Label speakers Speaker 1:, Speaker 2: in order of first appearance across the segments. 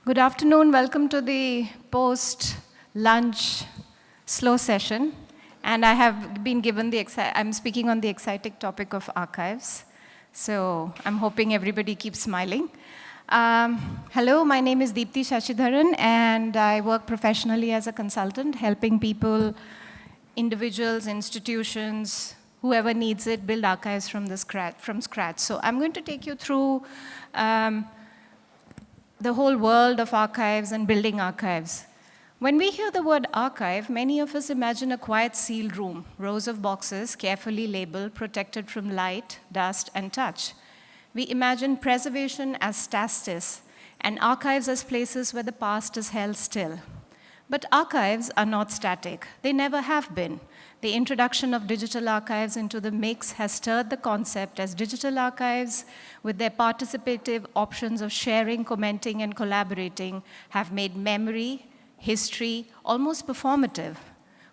Speaker 1: Good afternoon. Welcome to the post-lunch slow session. And I have been given I'm speaking on the exciting topic of archives. So I'm hoping everybody keeps smiling. Hello, my name is Deepti Sasidharan, and I work professionally as a consultant, helping people, individuals, institutions, whoever needs it, build archives from scratch. So I'm going to take you through the whole world of archives and building archives. When we hear the word archive, many of us imagine a quiet sealed room, rows of boxes carefully labeled, protected from light, dust, and touch. We imagine preservation as stasis and archives as places where the past is held still. But archives are not static. They never have been. The introduction of digital archives into the mix has stirred the concept as digital archives, with their participative options of sharing, commenting, and collaborating, have made memory, history, almost performative.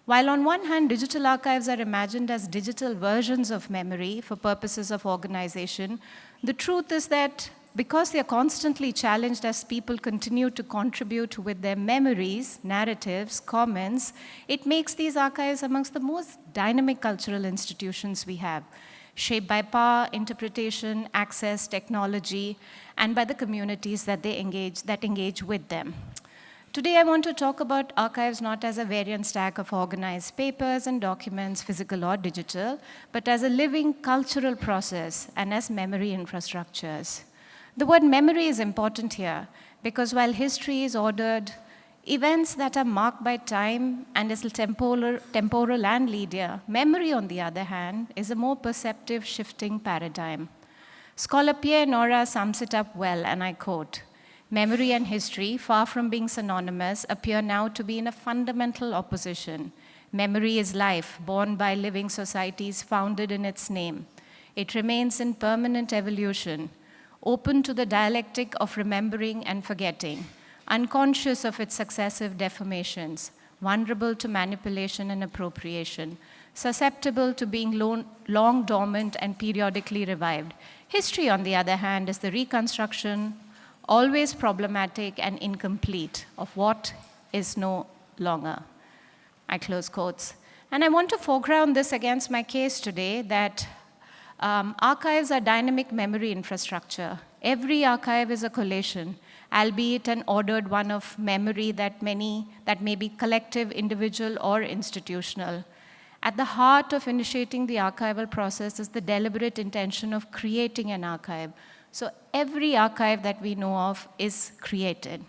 Speaker 1: While on one hand, digital archives are imagined as digital versions of memory for purposes of organization, the truth is that because they are constantly challenged as people continue to contribute with their memories, narratives, comments, it makes these archives amongst the most dynamic cultural institutions we have, shaped by power, interpretation, access, technology, and by the communities that engage with them. Today, I want to talk about archives not as a variant stack of organized papers and documents, physical or digital, but as a living cultural process and as memory infrastructures. The word memory is important here because while history is ordered, events that are marked by time and is temporal and linear, memory, on the other hand, is a more perceptive, shifting paradigm. Scholar Pierre Nora sums it up well, and I quote, "Memory and history, far from being synonymous, appear now to be in a fundamental opposition. Memory is life, born by living societies founded in its name. It remains in permanent evolution, open to the dialectic of remembering and forgetting, unconscious of its successive deformations, vulnerable to manipulation and appropriation, susceptible to being long dormant and periodically revived. History, on the other hand, is the reconstruction, always problematic and incomplete, of what is no longer." I close quotes. And I want to foreground this against my case today that archives are dynamic memory infrastructure. Every archive is a collation, albeit an ordered one of memory that may be collective, individual, or institutional. At the heart of initiating the archival process is the deliberate intention of creating an archive. So every archive that we know of is created.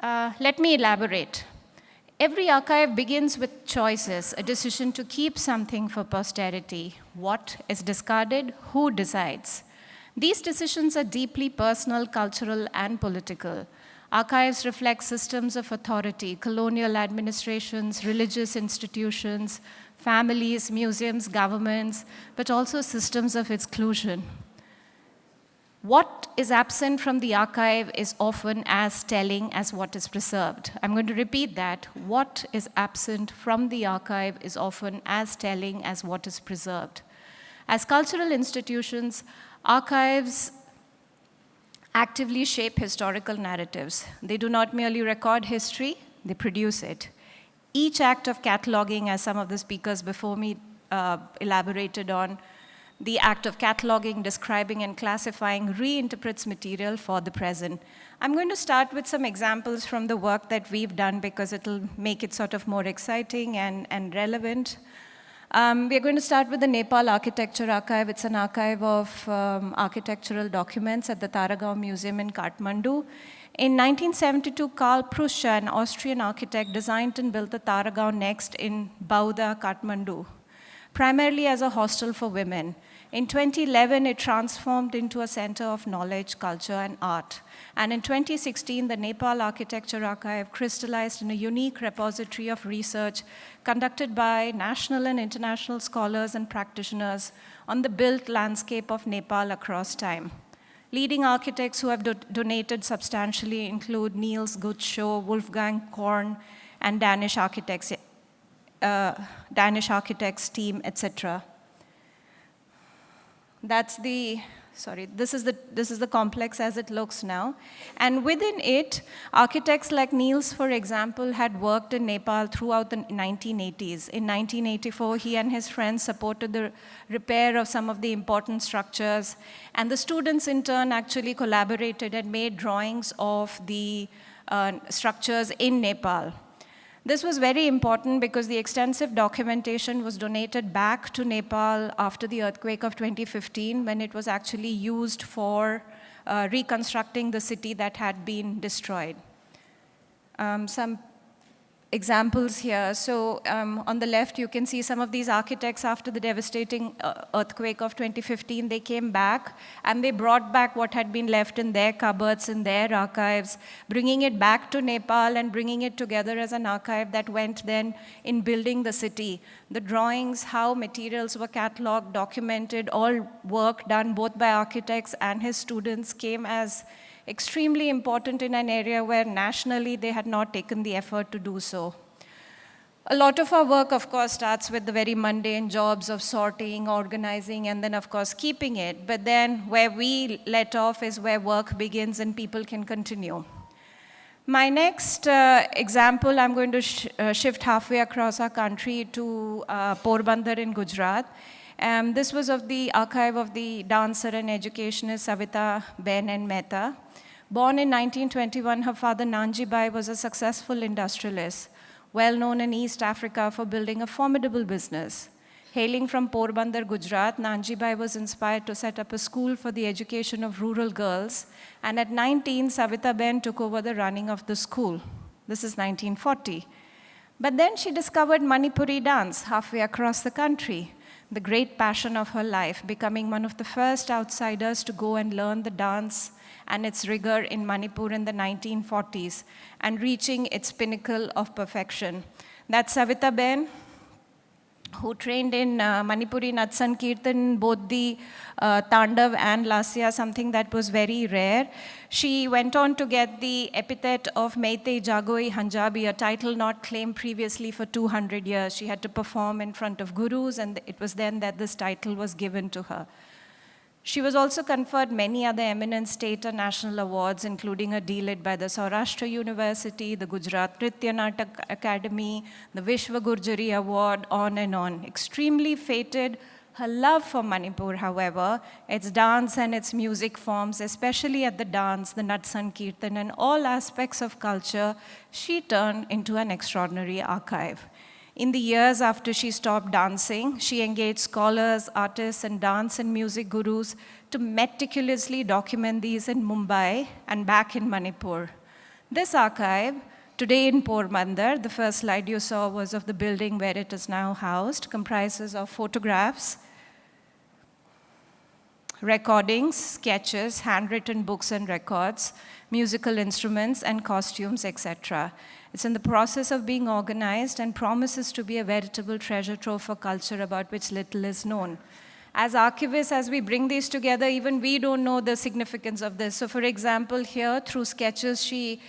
Speaker 1: Let me elaborate. Every archive begins with choices, a decision to keep something for posterity. What is discarded? Who decides? These decisions are deeply personal, cultural, and political. Archives reflect systems of authority, colonial administrations, religious institutions, families, museums, governments, but also systems of exclusion. What is absent from the archive is often as telling as what is preserved. I'm going to repeat that. What is absent from the archive is often as telling as what is preserved. As cultural institutions, archives actively shape historical narratives. They do not merely record history, they produce it. Each act of cataloging, as some of the speakers before me elaborated on, the act of cataloging, describing, and classifying reinterprets material for the present. I'm going to start with some examples from the work that we've done because it'll make it sort of more exciting and relevant. We're going to start with the Nepal Architecture Archive. It's an archive of architectural documents at the Taragaon Museum in Kathmandu. In 1972, Karl Prussia, an Austrian architect, designed and built the Taragaon Next in Bauda, Kathmandu, primarily as a hostel for women. In 2011, it transformed into a center of knowledge, culture, and art. And in 2016, the Nepal Architecture Archive crystallized in a unique repository of research conducted by national and international scholars and practitioners on the built landscape of Nepal across time. Leading architects who have donated substantially include Niels Gutschow, Wolfgang Korn, and Danish architects team, etc. That's the sorry, this is the complex as it looks now. And within it, architects like Niels, for example, had worked in Nepal throughout the 1980s. In 1984, he and his friends supported the repair of some of the important structures. And the students, in turn, actually collaborated and made drawings of the structures in Nepal. This was very important because the extensive documentation was donated back to Nepal after the earthquake of 2015, when it was actually used for reconstructing the city that had been destroyed. Some examples here. So on the left, you can see some of these architects after the devastating earthquake of 2015. They came back and they brought back what had been left in their cupboards, in their archives, bringing it back to Nepal and bringing it together as an archive that went then in building the city. The drawings, how materials were catalogued, documented, all work done both by architects and his students came as extremely important in an area where nationally they had not taken the effort to do so. A lot of our work, of course, starts with the very mundane jobs of sorting, organizing, and then, of course, keeping it. But then where we let off is where work begins and people can continue. My next example, I'm going to shift halfway across our country to Porbandar in Gujarat. This was of the archive of the dancer and educationist Savita Ben and Mehta. Born in 1921, her father Nanji Bai was a successful industrialist, well known in East Africa for building a formidable business. Hailing from Porbandar, Gujarat, Nanji Bai was inspired to set up a school for the education of rural girls, and at 19, Savita Ben took over the running of the school. This is 1940. But then she discovered Manipuri dance halfway across the country, the great passion of her life, becoming one of the first outsiders to go and learn the dance and its rigor in Manipur in the 1940s, and reaching its pinnacle of perfection. That's Savita Ben, who trained in Manipuri Nat Sankirtan, both the Tandav and Lasya, something that was very rare. She went on to get the epithet of Meitei Jagoi Hanjabi, a title not claimed previously for 200 years. She had to perform in front of gurus, and it was then that this title was given to her. She was also conferred many other eminent state and national awards, including a D.Litt by the Saurashtra University, the Gujarat Nritya Natak Academy, the Vishwa Gurjari Award, on and on. Extremely fated. Her love for Manipur, however, its dance and its music forms, especially at the dance, the Nat Sankirtan, and all aspects of culture, she turned into an extraordinary archive. In the years after she stopped dancing, she engaged scholars, artists, and dance and music gurus to meticulously document these in Mumbai and back in Manipur. This archive, today in Porbandar, the first slide you saw was of the building where it is now housed, comprises of photographs, recordings, sketches, handwritten books and records, musical instruments, and costumes, etc. It's in the process of being organized and promises to be a veritable treasure trove for culture about which little is known. As archivists, as we bring these together, even we don't know the significance of this. So for example, here, through sketches, she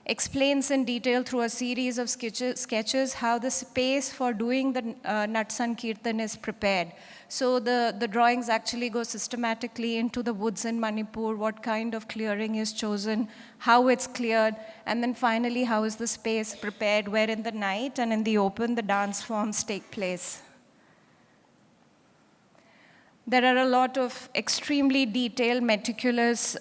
Speaker 1: explains in detail through a series of sketches how the space for doing the Nat Sankirtan is prepared. So the drawings actually go systematically into the woods in Manipur, what kind of clearing is chosen, how it's cleared, and then finally how is the space prepared where in the night and in the open the dance forms take place. There are a lot of extremely detailed, meticulous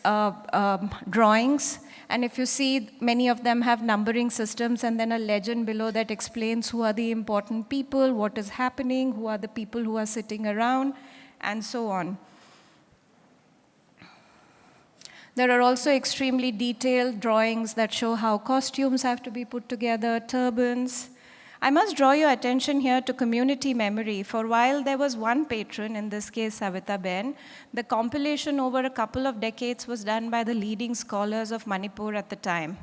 Speaker 1: drawings. And if you see, many of them have numbering systems and then a legend below that explains who are the important people, what is happening, who are the people who are sitting around, and so on. There are also extremely detailed drawings that show how costumes have to be put together, turbans. I must draw your attention here to community memory, for while there was one patron, in this case Savita Ben, the compilation over a couple of decades was done by the leading scholars of Manipur at the time.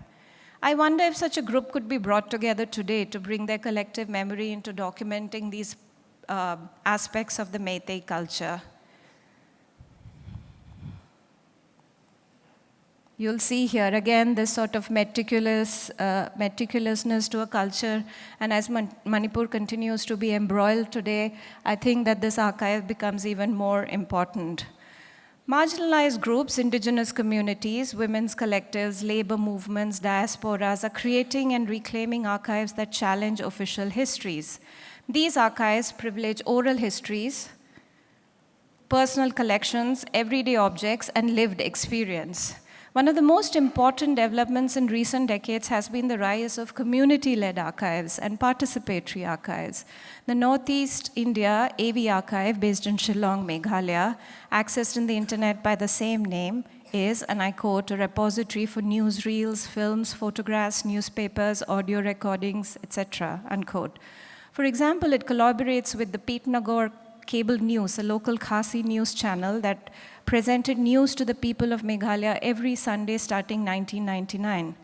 Speaker 1: I wonder if such a group could be brought together today to bring their collective memory into documenting these aspects of the Meitei culture. You'll see here, again, this sort of meticulousness to a culture. And as Manipur continues to be embroiled today, I think that this archive becomes even more important. Marginalized groups, indigenous communities, women's collectives, labor movements, diasporas are creating and reclaiming archives that challenge official histories. These archives privilege oral histories, personal collections, everyday objects, and lived experience. One of the most important developments in recent decades has been the rise of community-led archives and participatory archives. The Northeast India AV Archive, based in Shillong, Meghalaya, accessed in the internet by the same name, is, and I quote, a repository for newsreels, films, photographs, newspapers, audio recordings, etc., unquote. For example, it collaborates with the Pitnagore Cable News, a local Khasi news channel that presented news to the people of Meghalaya every Sunday starting 1999,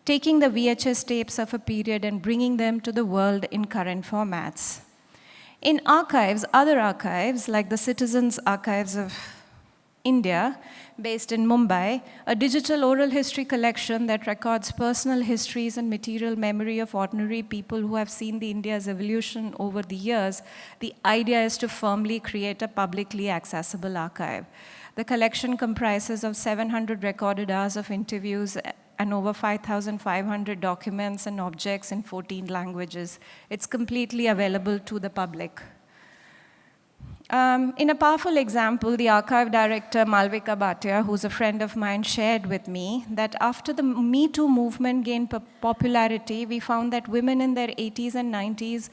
Speaker 1: taking the VHS tapes of a period and bringing them to the world in current formats. In archives, other archives, like the Citizens Archives of India, based in Mumbai, a digital oral history collection that records personal histories and material memory of ordinary people who have seen the India's evolution over the years, the idea is to firmly create a publicly accessible archive. The collection comprises of 700 recorded hours of interviews and over 5,500 documents and objects in 14 languages. It's completely available to the public. In a powerful example, the archive director, Malvika Bhatia, who's a friend of mine, shared with me that after the Me Too movement gained popularity, we found that women in their 80s and 90s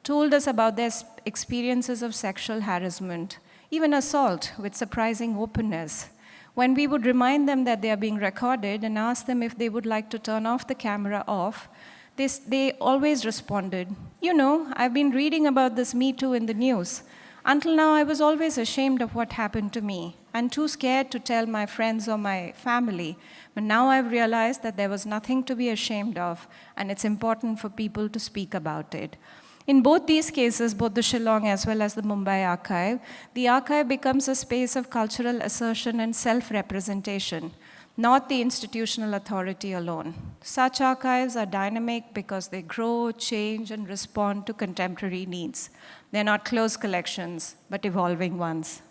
Speaker 1: told us about their experiences of sexual harassment, even assault, with surprising openness. When we would remind them that they are being recorded and ask them if they would like to turn off the camera off, they always responded, "You know, I've been reading about this Me Too in the news. Until now, I was always ashamed of what happened to me and too scared to tell my friends or my family. But now I've realized that there was nothing to be ashamed of, and it's important for people to speak about it." In both these cases, both the Shillong as well as the Mumbai archive, the archive becomes a space of cultural assertion and self-representation, not the institutional authority alone. Such archives are dynamic because they grow, change, and respond to contemporary needs. They're not closed collections, but evolving ones.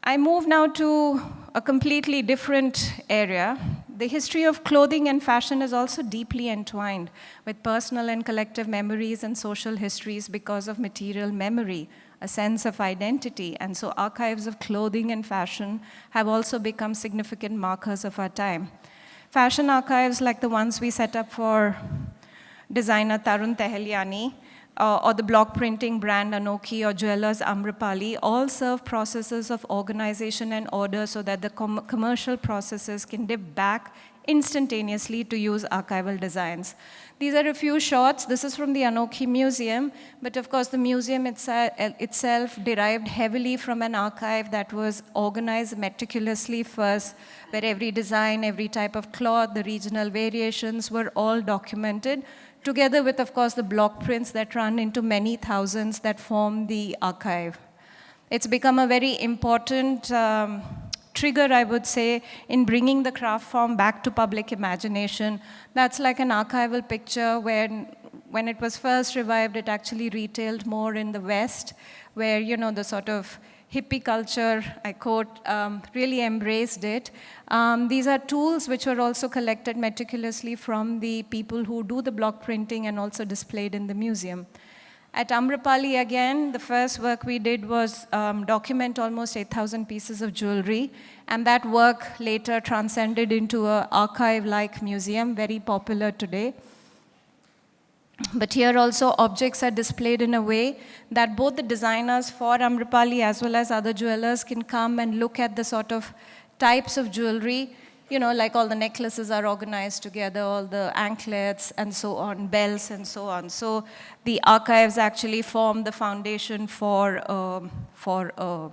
Speaker 1: I move now to a completely different area. The history of clothing and fashion is also deeply entwined with personal and collective memories and social histories because of material memory, a sense of identity. And so archives of clothing and fashion have also become significant markers of our time. Fashion archives like the ones we set up for designer Tarun Teheliani, or the block printing brand Anokhi or jewelers Amrapali all serve processes of organization and order so that the commercial processes can dip back instantaneously to use archival designs. These are a few shots. This is from the Anokhi Museum, but of course the museum itself derived heavily from an archive that was organized meticulously first, where every design, every type of cloth, the regional variations were all documented, together with, of course, the block prints that run into many thousands that form the archive. It's become a very important trigger, I would say, in bringing the craft form back to public imagination. That's like an archival picture where, when it was first revived, it actually retailed more in the West, where, you know, the sort of hippie culture, I quote, really embraced it. These are tools which were also collected meticulously from the people who do the block printing and also displayed in the museum. At Amrapali, again, the first work we did was document almost 8,000 pieces of jewelry, and that work later transcended into an archive-like museum, very popular today. But here also objects are displayed in a way that both the designers for Amrapali as well as other jewelers can come and look at the sort of types of jewelry, you know, like all the necklaces are organized together, all the anklets and so on, bells and so on. So the archives actually form the foundation for a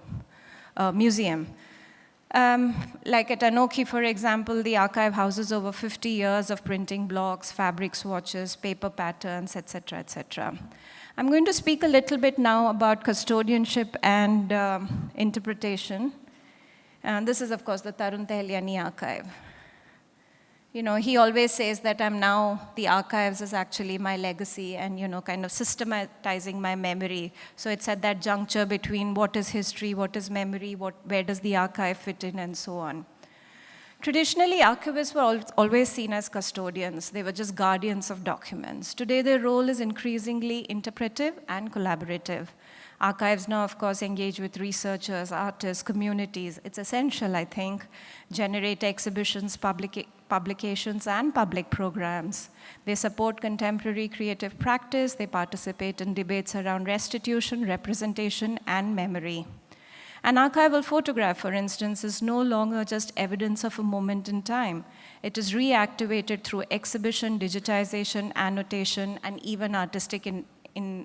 Speaker 1: museum. Like at Anokhi, for example, the archive houses over 50 years of printing blocks, fabric swatches, paper patterns, etc., etc. I'm going to speak a little bit now about custodianship and interpretation. And this is, of course, the Tarun Teheliani archive. He always says that the archives is actually my legacy and, kind of systematizing my memory. So it's at that juncture between what is history, what is memory, where does the archive fit in, and so on. Traditionally, archivists were always seen as custodians. They were just guardians of documents. Today, their role is increasingly interpretive and collaborative. Archives now, of course, engage with researchers, artists, communities. It's essential, I think, generate exhibitions, publications, and public programs. They support contemporary creative practice. They participate in debates around restitution, representation, and memory. An archival photograph, for instance, is no longer just evidence of a moment in time. It is reactivated through exhibition, digitization, annotation, and even artistic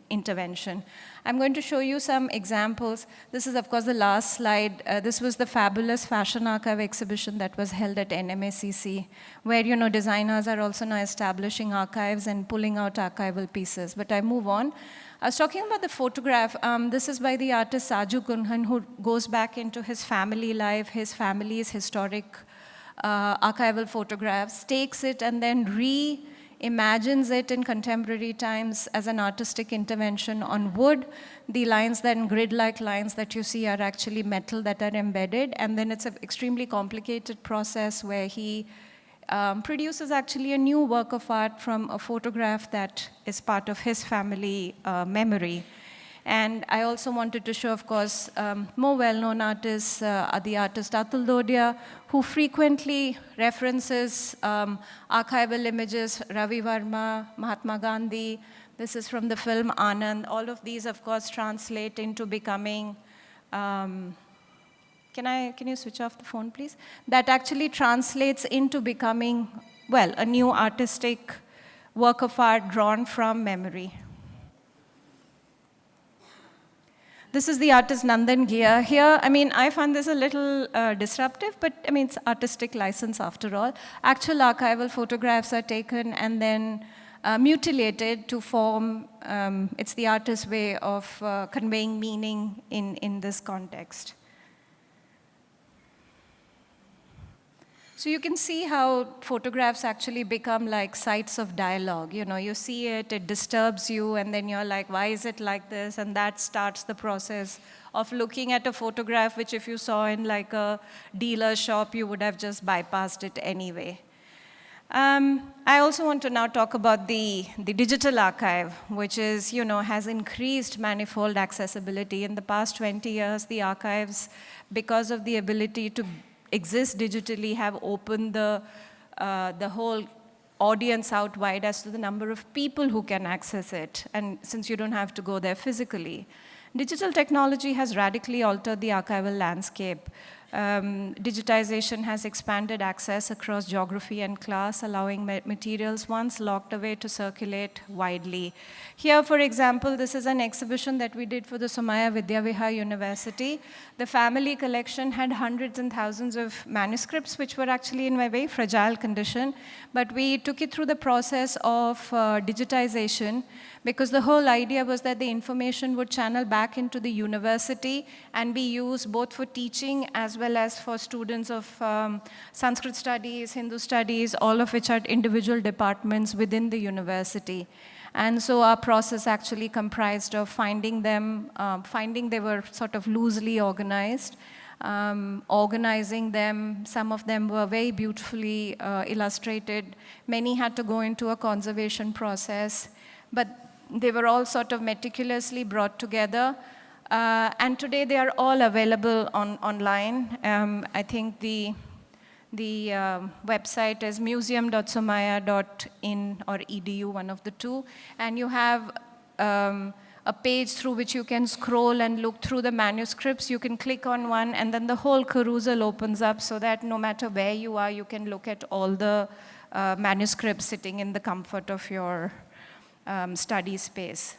Speaker 1: intervention. I'm going to show you some examples. This is, of course, the last slide. This was the fabulous fashion archive exhibition that was held at NMACC, where designers are also now establishing archives and pulling out archival pieces. But I move on. I was talking about the photograph. This is by the artist Saju Kunhan, who goes back into his family life, his family's historic archival photographs, takes it and then reimagines it in contemporary times as an artistic intervention on wood. The lines, then grid-like lines that you see, are actually metal that are embedded, and then it's an extremely complicated process where he produces actually a new work of art from a photograph that is part of his family memory. And I also wanted to show, of course, more well-known artists, the artist Atul Dodia, who frequently references archival images, Ravi Verma, Mahatma Gandhi. This is from the film Anand. All of these, of course, translate into becoming Can you switch off the phone, please? That actually translates into becoming, well, a new artistic work of art drawn from memory. This is the artist Nandan Ghia. Here, I find this a little disruptive, but it's artistic license after all. Actual archival photographs are taken and then mutilated to form, it's the artist's way of conveying meaning in this context. So you can see how photographs actually become like sites of dialogue. You see it, it disturbs you, and then you're like, why is it like this? And that starts the process of looking at a photograph, which if you saw in like a dealer shop, you would have just bypassed it anyway. I also want to now talk about the digital archive, which is, has increased manifold accessibility. In the past 20 years, the archives, because of the ability to exist digitally, have opened the whole audience out wide as to the number of people who can access it, and since you don't have to go there physically. Digital technology has radically altered the archival landscape. Digitization has expanded access across geography and class, allowing materials once locked away to circulate widely. Here, for example, this is an exhibition that we did for the Somaiya Vidyavihar University. The family collection had hundreds and thousands of manuscripts, which were actually in a very fragile condition. But we took it through the process of digitization, because the whole idea was that the information would channel back into the university and be used both for teaching as well as for students of Sanskrit studies, Hindu studies, all of which are individual departments within the university. And so our process actually comprised of finding they were sort of loosely organized, organizing them. Some of them were very beautifully illustrated. Many had to go into a conservation process, but they were all sort of meticulously brought together. And today they are all available online. I think the website is museum.somaiya.in or edu, one of the two. And you have a page through which you can scroll and look through the manuscripts. You can click on one, and then the whole carousel opens up so that no matter where you are, you can look at all the manuscripts sitting in the comfort of your study space.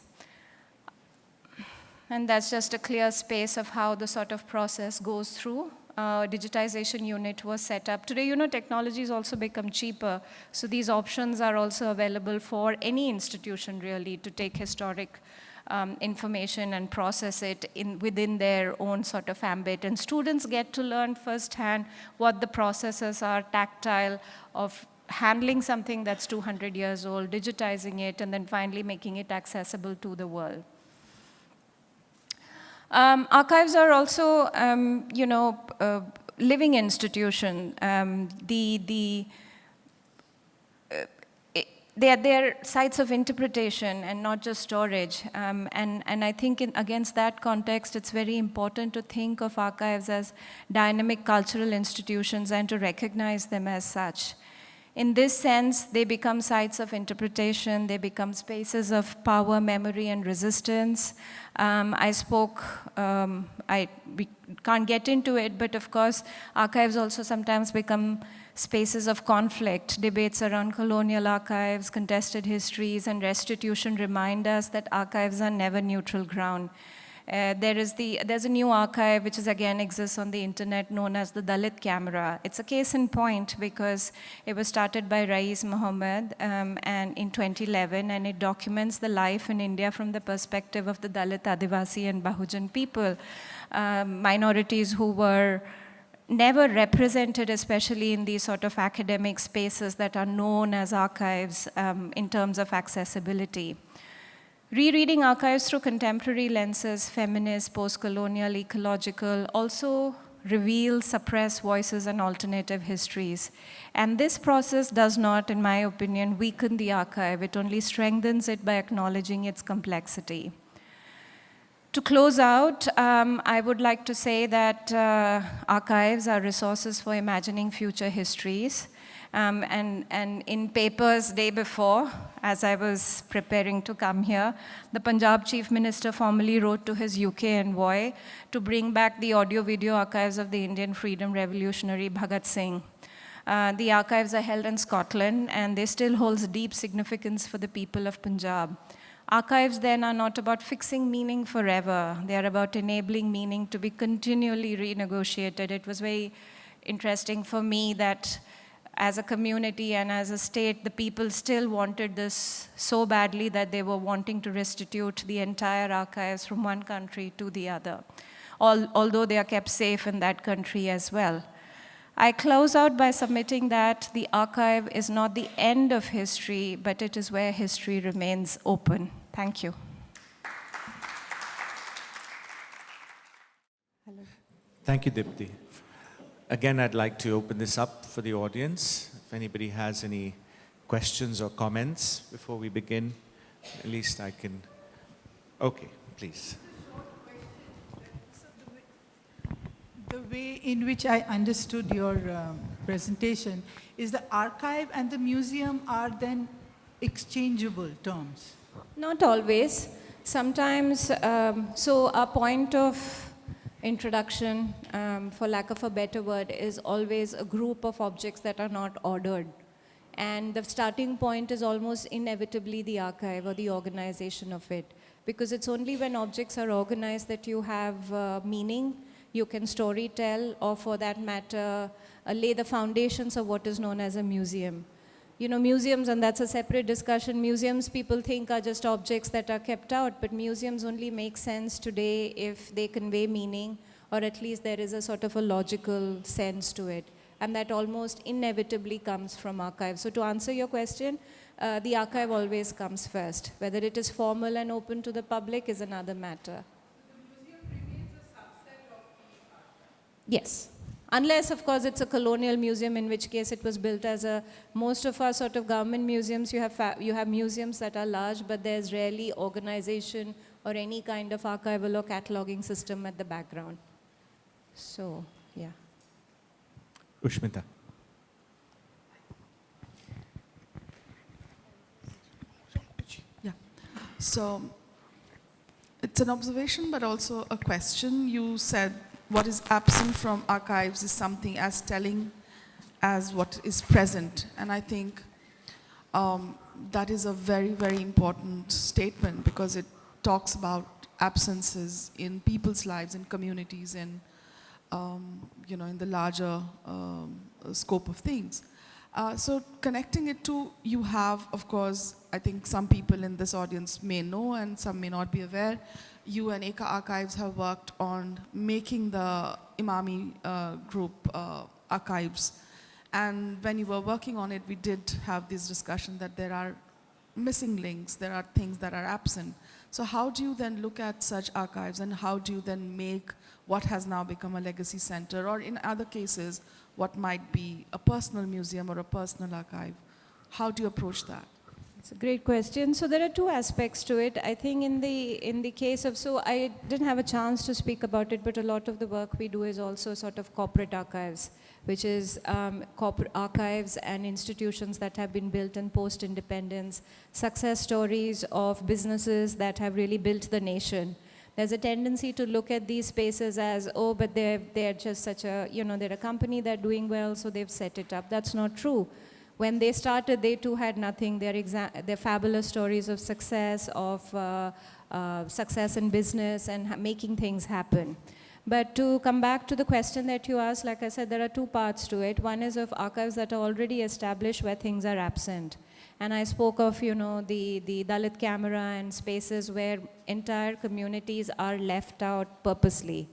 Speaker 1: And that's just a clear space of how the sort of process goes through. Digitization unit was set up. Today, technology has also become cheaper. So these options are also available for any institution, really, to take historic information and process it within their own sort of ambit. And students get to learn firsthand what the processes are, tactile, of handling something that's 200 years old, digitizing it, and then finally making it accessible to the world. Archives are also, living institution. They're sites of interpretation and not just storage. And I think against that context, it's very important to think of archives as dynamic cultural institutions and to recognize them as such. In this sense, they become sites of interpretation, they become spaces of power, memory, and resistance. We can't get into it, but of course, archives also sometimes become spaces of conflict. Debates around colonial archives, contested histories, and restitution remind us that archives are never neutral ground. There's a new archive which again exists on the internet known as the Dalit Camera. It's a case in point because it was started by Rais Muhammad and in 2011, and it documents the life in India from the perspective of the Dalit, Adivasi, and Bahujan people, minorities who were never represented, especially in these sort of academic spaces that are known as archives in terms of accessibility. Rereading archives through contemporary lenses, feminist, post-colonial, ecological, also reveal, suppress voices and alternative histories. And this process does not, in my opinion, weaken the archive. It only strengthens it by acknowledging its complexity. To close out, I would like to say that archives are resources for imagining future histories. And in papers day before, as I was preparing to come here, the Punjab Chief Minister formally wrote to his UK envoy to bring back the audio-video archives of the Indian freedom revolutionary Bhagat Singh. The archives are held in Scotland, and they still hold deep significance for the people of Punjab. Archives then are not about fixing meaning forever. They are about enabling meaning to be continually renegotiated. It was very interesting for me that as a community and as a state, the people still wanted this so badly that they were wanting to restitute the entire archives from one country to the other, although they are kept safe in that country as well. I close out by submitting that the archive is not the end of history, but it is where history remains open. Thank you.
Speaker 2: Thank you, Deepti. Again, I'd like to open this up for the audience. If anybody has any questions or comments before we begin, at least I can. Okay, please.
Speaker 3: The way in which I understood your presentation is the archive and the museum are then exchangeable terms.
Speaker 1: Not always. Sometimes, so our point of introduction, for lack of a better word, is always a group of objects that are not ordered. And the starting point is almost inevitably the archive or the organization of it. Because it's only when objects are organized that you have meaning, you can story tell, or for that matter, lay the foundations of what is known as a museum. You know, museums, and that's a separate discussion, museums people think are just objects that are kept out, but museums only make sense today if they convey meaning, or at least there is a sort of a logical sense to it. And that almost inevitably comes from archives. So to answer your question, the archive always comes first. Whether it is formal and open to the public is another matter.
Speaker 3: The museum remains a subset of the archive.
Speaker 1: Yes. Unless, of course, it's a colonial museum, in which case it was built as a, most of our sort of government museums, you have museums that are large, but there's rarely organization or any kind of archival or cataloging system at the background. So, yeah.
Speaker 2: Ushmita.
Speaker 4: Yeah. So, it's an observation, but also a question. You said what is absent from archives is something as telling as what is present. And I think that is a very, very important statement, because it talks about absences in people's lives, in communities, and in the larger scope of things. So connecting it to, you have, of course, I think some people in this audience may know and some may not be aware, you and Eka Archives have worked on making the Imami group archives. And when you were working on it, we did have this discussion that there are missing links, there are things that are absent. So how do you then look at such archives, and how do you then make what has now become a legacy center, or in other cases, what might be a personal museum or a personal archive? How do you approach that?
Speaker 1: It's a great question. So there are two aspects to it. I think in the case of, so I didn't have a chance to speak about it, but a lot of the work we do is also sort of corporate archives, which is corporate archives and institutions that have been built in post-independence, success stories of businesses that have really built the nation. There's a tendency to look at these spaces as, oh, but they're just such a, they're a company, they're doing well, so they've set it up. That's not true. When they started, they too had nothing. They're fabulous stories of success, success in business and making things happen. But to come back to the question that you asked, like I said, there are two parts to it. One is of archives that are already established where things are absent. And I spoke of, the Dalit camera and spaces where entire communities are left out purposely.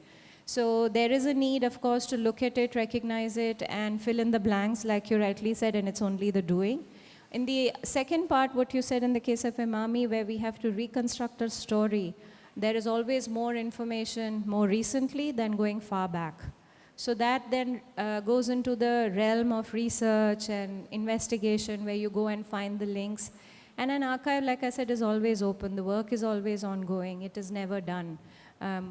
Speaker 1: So there is a need, of course, to look at it, recognize it, and fill in the blanks, like you rightly said, and it's only the doing. In the second part, what you said in the case of Imami, where we have to reconstruct a story, there is always more information more recently than going far back. So that then goes into the realm of research and investigation, where you go and find the links. And an archive, like I said, is always open. The work is always ongoing. It is never done.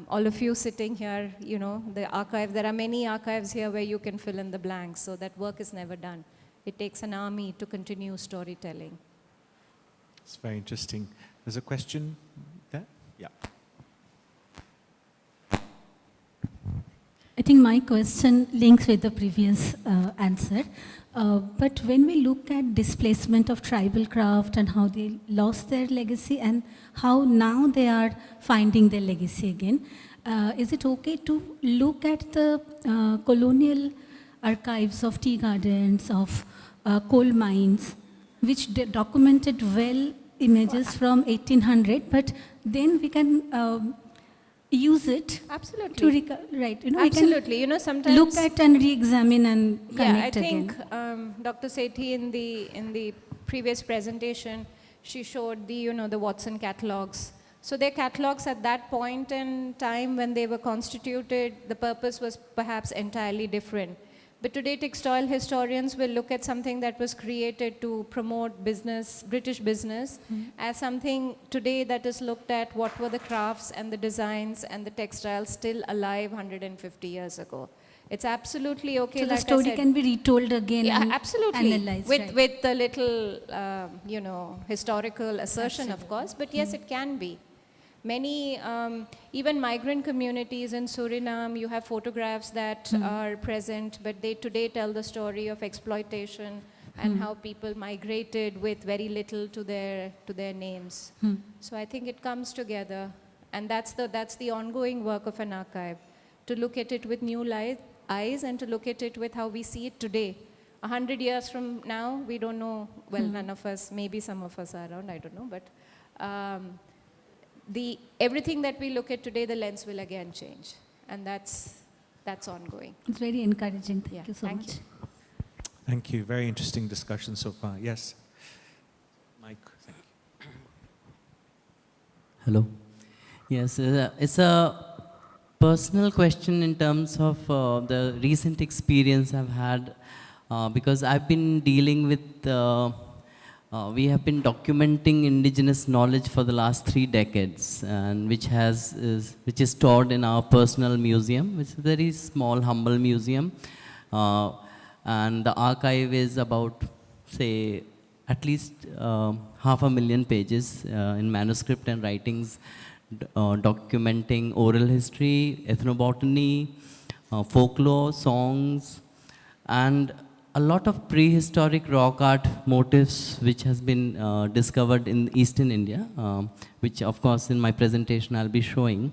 Speaker 1: All of you sitting here, the archive, there are many archives here where you can fill in the blanks, so that work is never done. It takes an army to continue storytelling.
Speaker 2: It's very interesting. There's a question there? Yeah.
Speaker 5: I think my question links with the previous answer. But when we look at displacement of tribal craft and how they lost their legacy and how now they are finding their legacy again, is it okay to look at the colonial archives of tea gardens, of coal mines, which documented well images from 1800, but then we can use it
Speaker 1: Absolutely.
Speaker 5: to right,
Speaker 1: Absolutely.
Speaker 5: we can
Speaker 1: Sometimes
Speaker 5: look at and re-examine and connect again.
Speaker 1: I think Dr. Sethi in the previous presentation, she showed the Watson catalogs. So their catalogs at that point in time when they were constituted, the purpose was perhaps entirely different. But today, textile historians will look at something that was created to promote business, British business, as something today that is looked at what were the crafts and the designs and the textiles still alive 150 years ago. It's absolutely okay.
Speaker 5: So
Speaker 1: like
Speaker 5: the story
Speaker 1: I said,
Speaker 5: can be retold again and
Speaker 1: absolutely.
Speaker 5: analyzed.
Speaker 1: With a little, historical assertion, of course. But yes, it can be. Many, even migrant communities in Suriname, you have photographs that are present, but they today tell the story of exploitation and how people migrated with very little to their names. So I think it comes together, and that's the ongoing work of an archive, to look at it with new eyes and to look at it with how we see it today. 100 years from now, we don't know, well, none of us, maybe some of us are around, I don't know, but everything that we look at today, the lens will again change, and that's ongoing.
Speaker 5: It's very encouraging. Thank you so
Speaker 1: thank
Speaker 5: much.
Speaker 1: you.
Speaker 2: Thank you. Very interesting discussion so far. Yes. Mike, thank you.
Speaker 6: Hello. Yes, it's a personal question in terms of the recent experience I've had, because I've been dealing with we have been documenting indigenous knowledge for the last 3 decades, and which is stored in our personal museum, which is a very small, humble museum. And the archive is about, say, at least 500,000 pages in manuscript and writings, documenting oral history, ethnobotany, folklore, songs, and a lot of prehistoric rock art motifs which has been discovered in Eastern India, which of course in my presentation I'll be showing.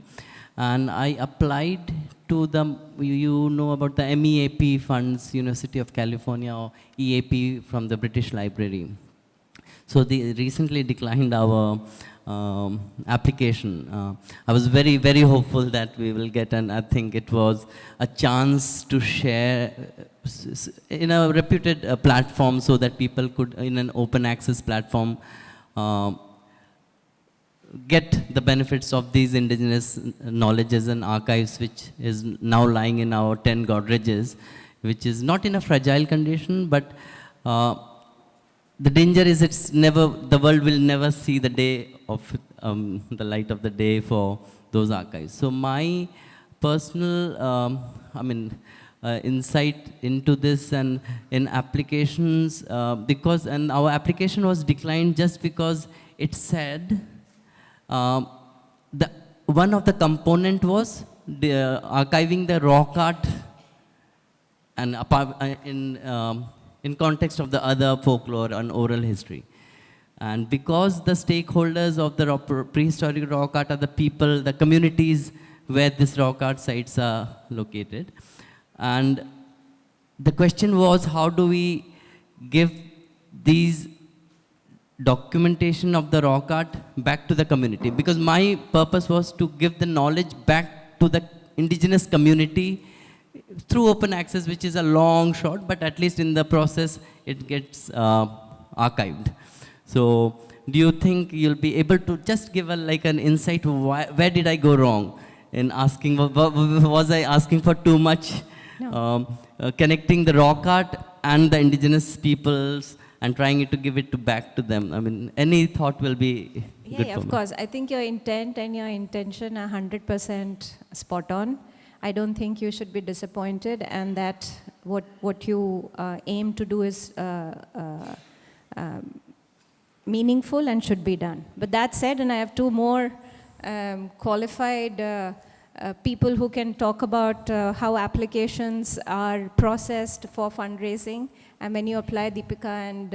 Speaker 6: And I applied to the, you know about the MEAP funds, University of California, or EAP from the British Library. So they recently declined our application. I was very, very hopeful that we will get, and I think it was a chance to share in a reputed platform so that people could, in an open access platform, get the benefits of these indigenous knowledges and archives, which is now lying in our 10 Godreges, which is not in a fragile condition, but the danger is the world will never see the day of the light of the day for those archives. So my personal, insight into this and in applications, and our application was declined just because it said one of the component was archiving the rock art and in context of the other folklore and oral history. And because the stakeholders of the prehistoric rock art are the people, the communities where these rock art sites are located. And the question was, how do we give these documentation of the rock art back to the community? Because my purpose was to give the knowledge back to the indigenous community through open access, which is a long shot, but at least in the process, it gets archived. So do you think you'll be able to just give an insight, where did I go wrong in asking, was I asking for too much?
Speaker 1: No.
Speaker 6: Connecting the rock art and the indigenous peoples and trying to give it back to them. I mean, any thought will be good
Speaker 1: Yeah,
Speaker 6: for
Speaker 1: of
Speaker 6: me.
Speaker 1: course. I think your intent and your intention are 100% spot on. I don't think you should be disappointed, and that what you aim to do is meaningful and should be done. But that said, and I have two more qualified people who can talk about how applications are processed for fundraising. And when you apply, Deepika and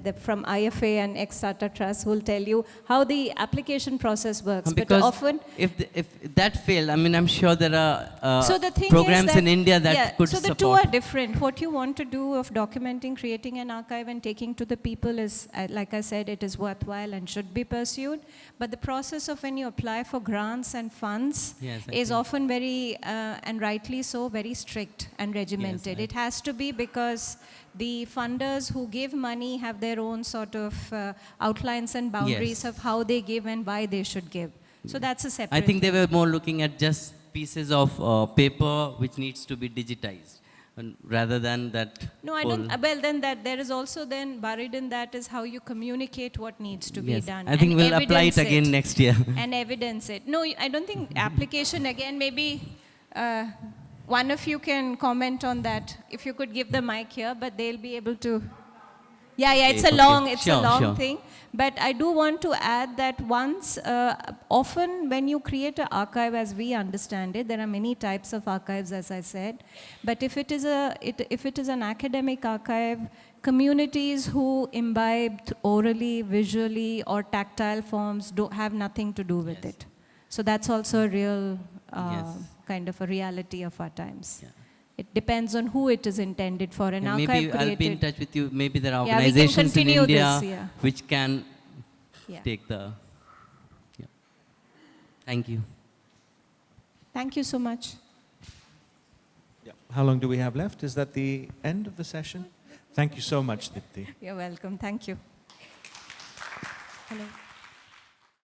Speaker 1: they're from IFA and Ex-Tata Trust will tell you how the application process works.
Speaker 6: Because
Speaker 1: but often,
Speaker 6: if that failed, I mean, I'm sure there are
Speaker 1: so the thing
Speaker 6: programs
Speaker 1: is that,
Speaker 6: in India that could
Speaker 1: so the
Speaker 6: support.
Speaker 1: two are different. What you want to do of documenting, creating an archive and taking to the people is, like I said, it is worthwhile and should be pursued. But the process of when you apply for grants and funds is often very, and rightly so, very strict and regimented. It has to be because the funders who give money have their own sort of outlines and boundaries of how they give and why they should give. So that's a separate
Speaker 6: I think they
Speaker 1: thing.
Speaker 6: were more looking at just pieces of paper which needs to be digitized, and rather than that.
Speaker 1: No, I don't. Well, then that there is also then buried in that is how you communicate what needs to be done.
Speaker 6: I think
Speaker 1: and
Speaker 6: we'll apply it
Speaker 1: evidence
Speaker 6: again next year.
Speaker 1: And evidence it. No, I don't think application again. Maybe one of you can comment on that. If you could give the mic here, but they'll be able to. Yeah, it's a long thing. But I do want to add that once, often when you create an archive as we understand it, there are many types of archives, as I said. But if it is an academic archive, communities who imbibe orally, visually, or tactile forms have nothing to do with it. So that's also a real kind of a reality of our times. Yeah. It depends on who it is intended for. An archive
Speaker 6: maybe
Speaker 1: created.
Speaker 6: I'll be in touch with you. Maybe there are organizations in India which can take the. Yeah. Thank you.
Speaker 1: Thank you so much.
Speaker 2: Yeah. How long do we have left? Is that the end of the session? Thank you so much, Deepti.
Speaker 1: You're welcome. Thank you. Hello.